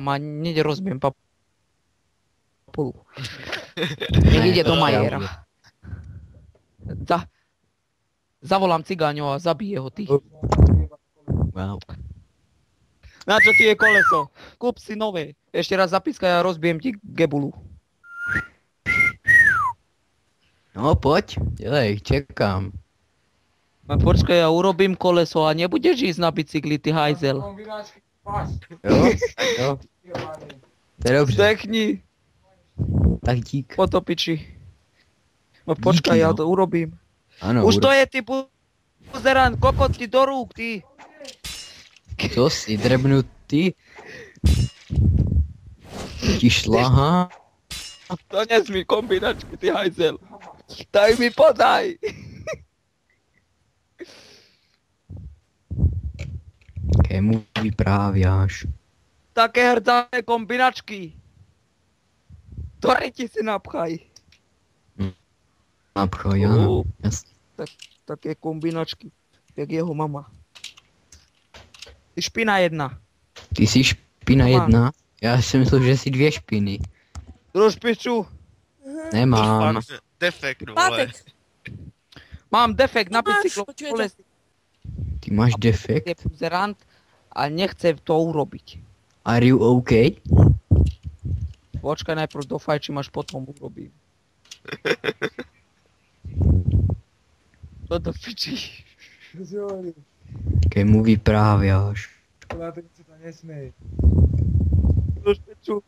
a hneď rozbijem papulu. Nech ide do majera. Zavolám cigáňov a zabije ho ty. Wow. Na čo ti je koleso? Kúp si nové. Ešte raz zapískaj a rozbijem ti gebulu. No poď, delej, čekám. A počkaj, ja urobím koleso a nebudeš ísť na bicykli, ty hajzel. Jo. To je dobře. Zdechni, Tak dík. potopiči. No počkaj, Díky, ja no. to urobím. Ano, Už to je, ty buzerán, kokot ti do rúk, ty. Co jsi drebnutý? Ti šlaha? Dones mi kombinačky, ty hajzel. Daj mi, podaj. Kému vyprávěš? Také hrdzané kombinačky. Do ryti si napchaj. Napchoj, já. Jasně. Také kombinačky, jak jeho mama. Ty špina jedna. Ty jsi špina Mám. jedna? Já si myslel, že jsi dvě špiny. Druž piču. Nemám. Defekt, vole. Pátek. Mám defekt na Máš, bicyklu. počujete. Ty máš Je defekt? buzerant a nechce to urobiť. Are you okay? Počkaj, najprv dofajčím, až potom urobím. To do piči. Kému vyprávěš? Látek si to nesmej. Druž piču.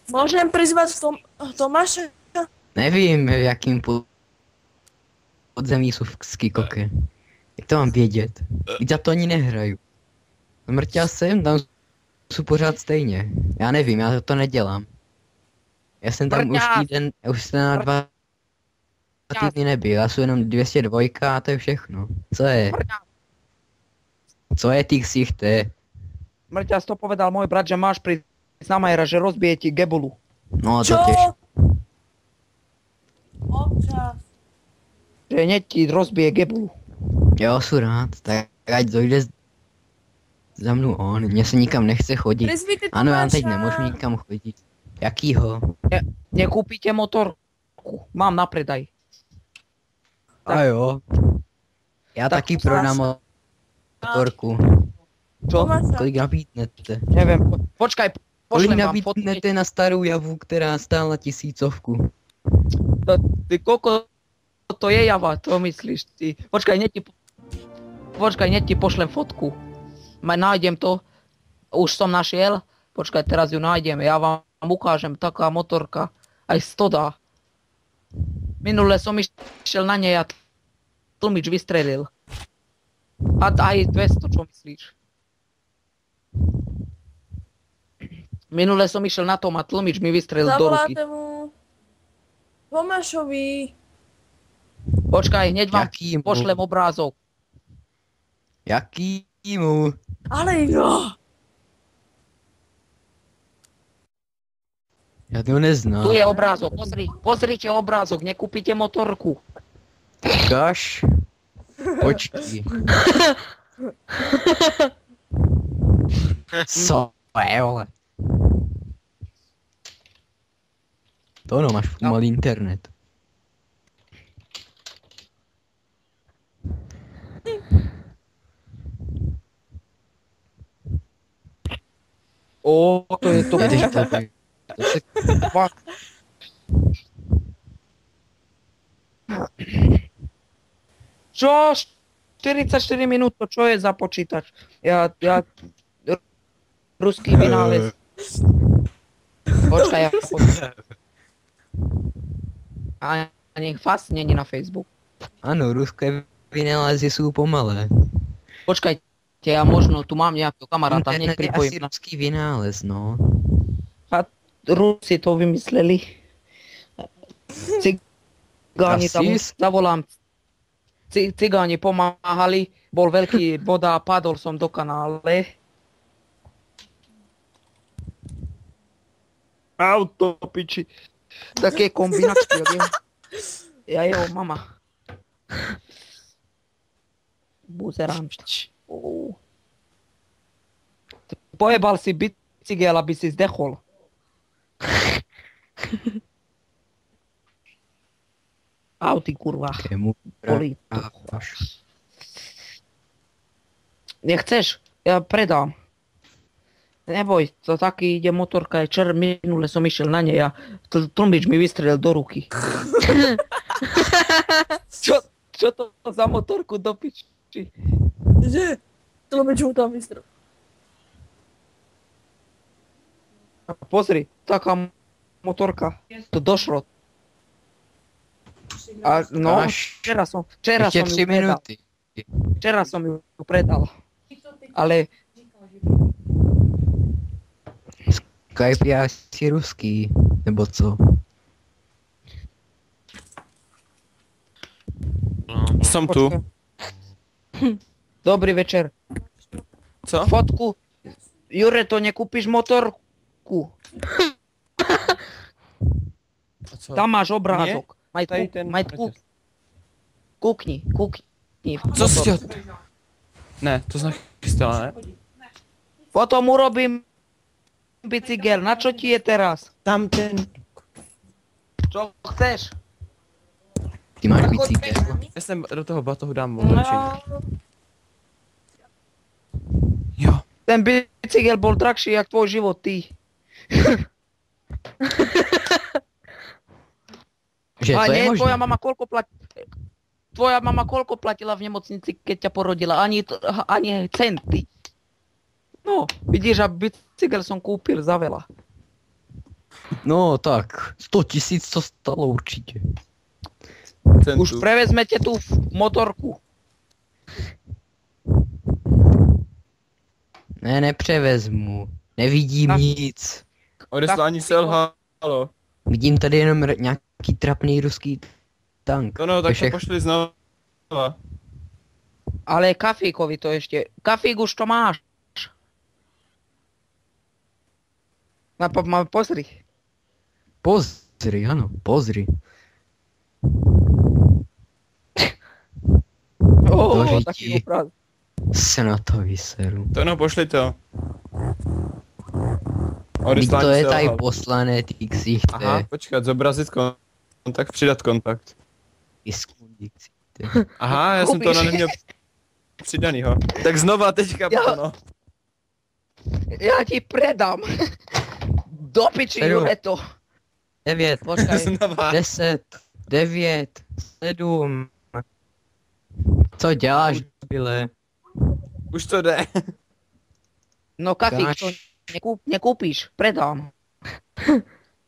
Môžem prizvať Tomáša? Nevím, v jakým podzemí jsou skikoky. Jak to mám vědět? Víc za to ani nehraju. Mrtěl jsem, tam jsou pořád stejně. Já nevím, já to nedělám. Já jsem tam už Mrťák! týden, už jsem na 2 týdny nebyl, já jsem jenom 202 a to je všechno. Co je? Co je ty ksichte? Mrťas, to povedal môj brat, že máš prísť na Majera, že rozbije ti gebulu. No to Čo? těž. Občas. Že hneď ti rozbije gebulu. Jo, jsem rád, tak ať dojde za mnou on, mně se nikam nechce chodit. Prizvíte Tomáša. Ano, já teď nemůžu nikam chodit. Jakýho? Nekúpite motorku. Mám na predaj. A jo. Já Tak taky prodám motorku. Čo? Tomáša. Kolik nabídnete? Neviem. Počkaj, Kolik pošlem vám fotky. nabídnete na starou javu, která stála 1000? Ty koko, to je java, to myslíš ty. Počkaj, hneď ti pošlem fotku. Nájdem to. Už som našiel. Počkaj, teraz ju nájdem. Ja vám ukážem, taká motorka. Aj 100 dá. Minule som išiel na nej a tlmič vystrelil. A aj 200, čo myslíš? Minule som išiel na tom a tlmič mi vystrelil do ruky. Zavoláte mu Tomášovi. Počkaj, hneď vám Jakýmu? pošlem obrázok. Jakýmu? Ale jo. Já to neznám. Tu je obrázok, pozrite obrázok, nekúpite motorku. Ukáž. Počkej. Co je, vole? To no, máš malý internet. Ó, to je to. Jedeš to. To se Čo? 44 minút, to čo je za počítač? Ruský vynález. Počkaj, ja A nech fast není na Facebook. Ano, ruské vynálezy jsou pomalé. Počkajte, ja možno tu mám nejakého kamaráta, hneď Internet je asi pripojím. ruský vynález, no. A Rusi to vymysleli. Cigáni tam Rasist? zavolám. Cigáni pomáhali, bol veľký voda a padol som do kanále. Auto, piči. Také kombinačky, jak je. Ja jeho mama. Buzerám. Pojebal si bicykel, aby si zdechol. Auty, kurva. Kému Boli. právaš? Nechceš? Ja predám. Neboj, to taký ide motorka, aj minule som išiel na nej a tlmič mi vystrelil do ruky. Čo to za motorku do piči? Že? Tlmeč mu tam vystrel. Pozri, taká motorka. To došlo. A no, Až včera som ešte 3 ju predal. minúty. Včera som ju predal. Ale Skype je asi ruský, nebo co? Som tu. Dobrý večer. Co? Fotku. Jure, to nekúpiš motorku. A co? Tam máš obrázok. Tady ten... Kúkni. Co si to... Ne, to znak chystala, ne? Potom urobím bicykel. Na čo ti je teraz? Tam ten... Čo chceš? Ty máš bicykel. Já jsem do toho batohu dám No, oblečení. Jo. ten bicykel bol drahší jak tvoj život, ty. Že A to je nie, možné. Tvoja mama koľko platila v nemocnici, keď ťa porodila? Ani centy. No, vidíš, a bicykel som kúpil za veľa. No tak, 100 000 to stalo určitě. Už prevezmete tú motorku. Ne, nepřevezmu. Nevidím Tak. nic. Odeslání selhalo. Vidím tady jenom nějaký trapný ruský tank. No, tak to Všech- pošli znova. Ale kafíkovi to ešte. Kafík už to máš. Pozri. Pozri, ano, pozri. Dožití. Taký obraz. Se na to vyseru. To no, pošli to. Vždyť to je tady selhalo. poslané, ty ksichte. Aha, počkat, zobrazit kontakt, přidat kontakt. Aha, já jsem to Koupíš. neměl přidanýho. Tak znova teďka, Ja- no. Ja ti predám. Do piči, Seru. Jure, to. 9, Počkaj. Znova. 10, 9, 7. Co děláš, byle? Už to jde. No kafík to nekúpíš, predám.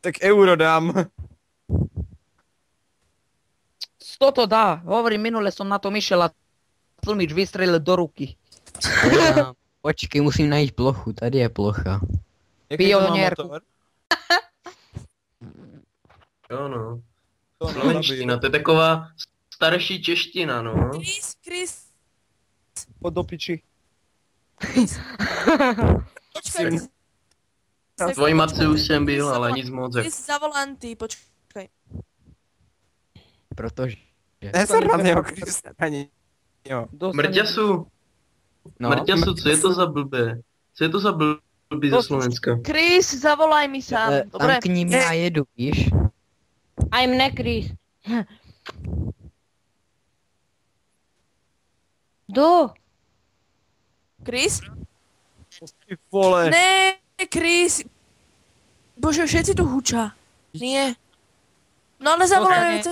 Tak euro dám. 100 to dá. Hovorím, minule som na tom išiel a tlmič vystrelil do ruky. Počkej, musím najít plochu, tady je plocha. Jaký to má Pionierku. motor? Jo no, To slovenština, to je taková starší čeština, no. Chris. Do piči. Počkaj. Tvojí matce už jsem byl, ale nic moc. Chris, zavolám ty, počkej. Protože... Ne, se na něho, Kriste, ani. Jo. Mrťasu, No, Mrťasu, co je to za blbé? Co je to za blbý ze Slovenska? Chris, zavolaj mi sám, dobre? tankni mi a jedu, víš? I'm ne Chris. Kdo? Chris? Ty vole. Ne, Chris. Bože, všetci tu huča. Nie. No ale zavolaj,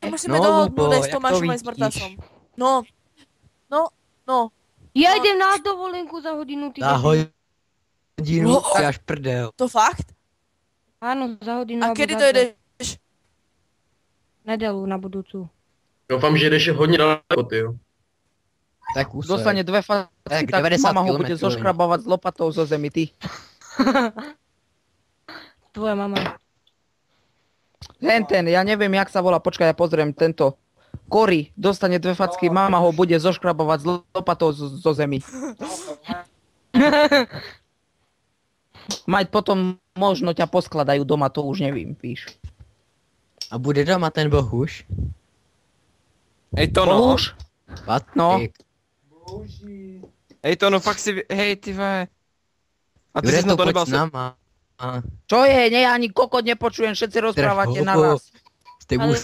musíme No, dohodnúť Lubo, aj s jak Tomášom to aj s Bartasom. vidíš? No. No. Ja idem na dovolenku za hodinu, ty Za debil. hodinu, No, ty až prdel. To fakt? Áno, za hodinu. A alebo kedy to zajtra. ideš? Nedelu na budúcu. Doufám, že jdeš hodně daleko, ty jo. Tak už Dostane dve Tak, facky, tak 90 mama ho bude kilometrov. zoškrabávať s lopatou zo zemi, ty. Tvoja mama. Ten, ja neviem, jak sa volá, počkaj, ja pozriem tento. Cory dostane dve facky, mama ho bude zoškrabovať s lopatou zo zemi. Mať potom možno ťa poskladajú doma, to už nevím, víš. A bude doma ten bohuš? Ej, to no. Bohuž? Patrik. No. Použij. Hej to, no fakt si, hej ty ve. A ty Jure, jsi na to to poď nebal s nama. A, Čo je? Ne, ja ani kokot nepočujem, všetci rozprávate Teraz naraz. ste Ale- už